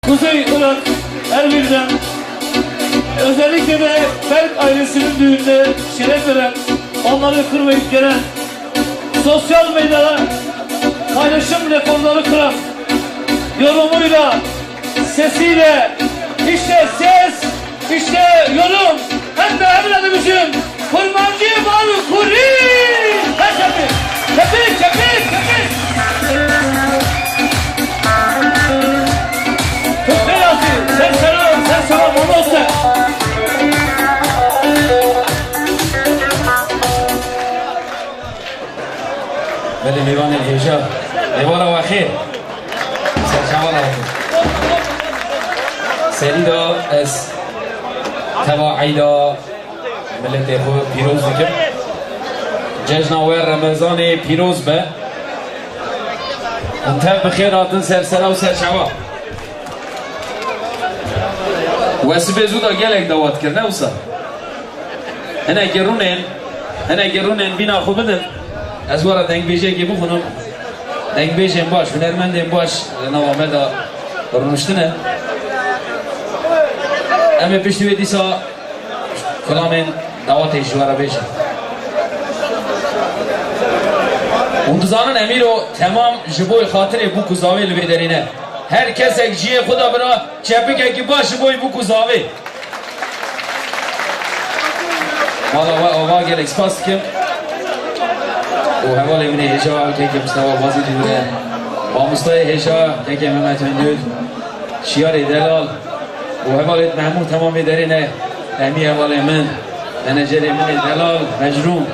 Kuzey Irak Erbil'den özellikle de Berk ailesinin düğünde şeref veren, onları kırmayıp gelen, sosyal medyada paylaşım rekorları kıran, yorumuyla, sesiyle, işte ses, işte yorum, hem de evladımızın kurmancı Faruk Kuri! Kepik, kepik, kepik, kepik! Tutma yazı, sen selam, onu olsun. بله لیوان الهجاب لیوان و خیر سرشوان آخر سری دا از تواعی دا ملت خود پیروز دکم جشن آور رمضان پیروز به انتب بخیر آتن سرسرا و سرشوان واسبه زودا گلک دوات کرنه وصا هنه گرونین بینا خوب بدن از وارا دنگ بیشه که بخونم دنگ بیشه باش هنرمند باش نوامه دا رونشتنه اما پشتوی دیسا کلام دواتش وارا بیشه اندزانن امی رو تمام جبوی خاطر بو کزاوی لبی درینه هر کس اک جیه خدا برا چپکه که باش بوی بو کزاوی مالا آوا گل اکسپاس کم و حوالی من هجا که مستوى بازی دیده با مستوى هجا که محمد مندود شیار دلال و حوالی محمود تمامی دارینه امی حوالی من منجر من دلال مجروم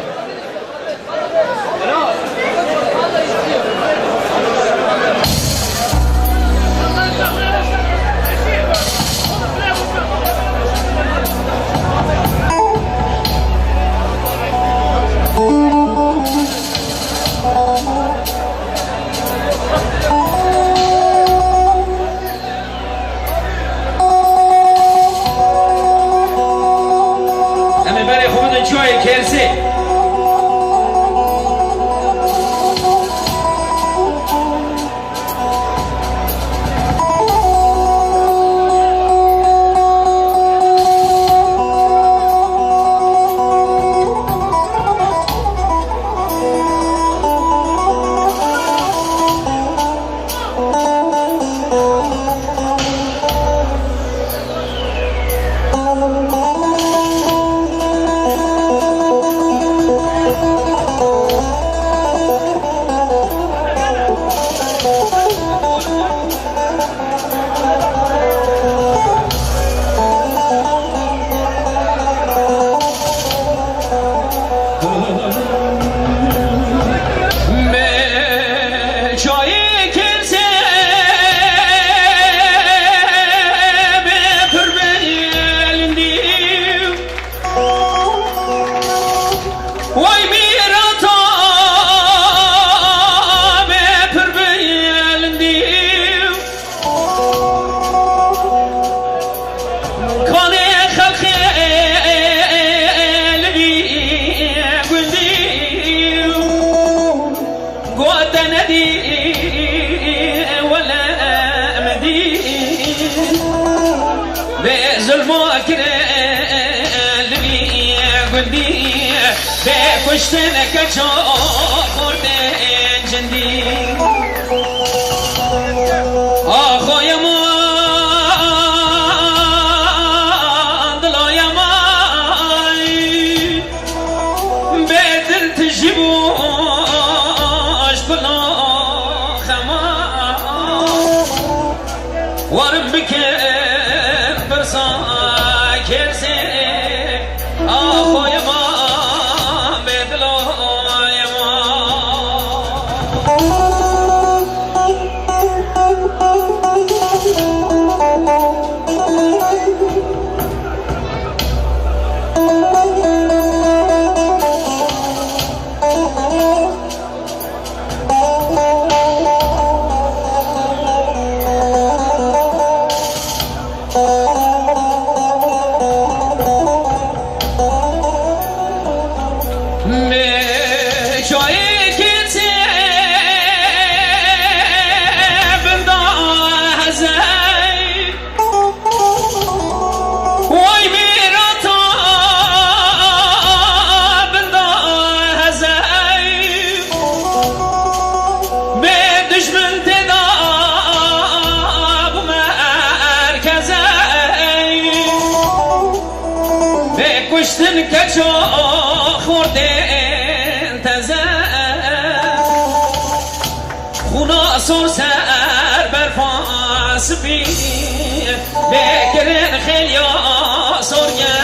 بكشتنك جاخور جندي آخو يما دلا يما بدل تجيبوش بلا خما ورم بكر برسا كرسي آخو يما کشتن کچا خوردن تزن خونا سر سر برفاس بی بکرن خیلیا سرگه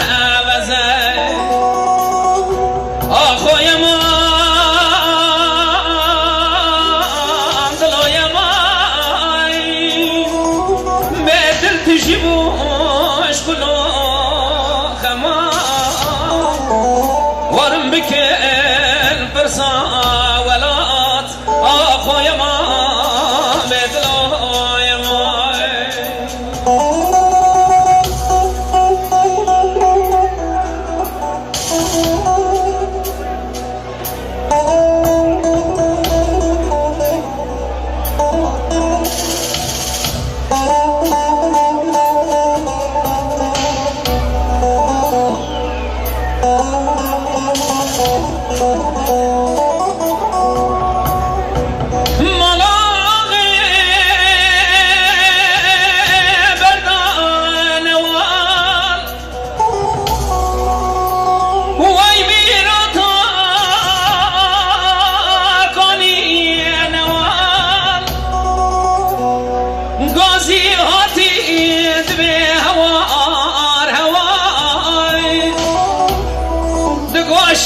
وزن آخوی من دلای من به دل تجیبوش کلو خما ورم بکن فرسا ولات آخوی من به دلای من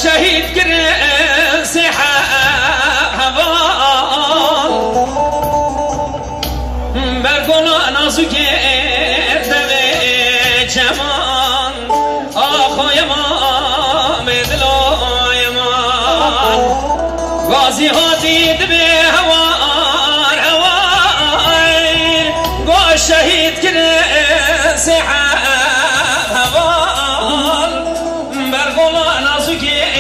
شهید کرد صحابان برگنا نازو کرد به جمان آخوی ما بدلای ما غازی ها دید به هوار هوای گو شهید کرد صحابان برگنا نازو کرد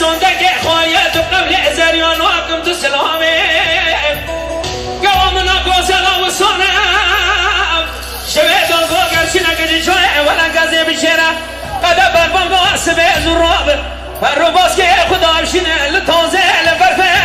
صندق خوايات قبل زريان واكم تسلامي قوامنا قوسنا وصونا شبه دون قوكر شنا قدي شوي ولا قازي بشيرا قد بربان قواسبه زراب الرباس كي خدا بشنا لتوزي لفرفه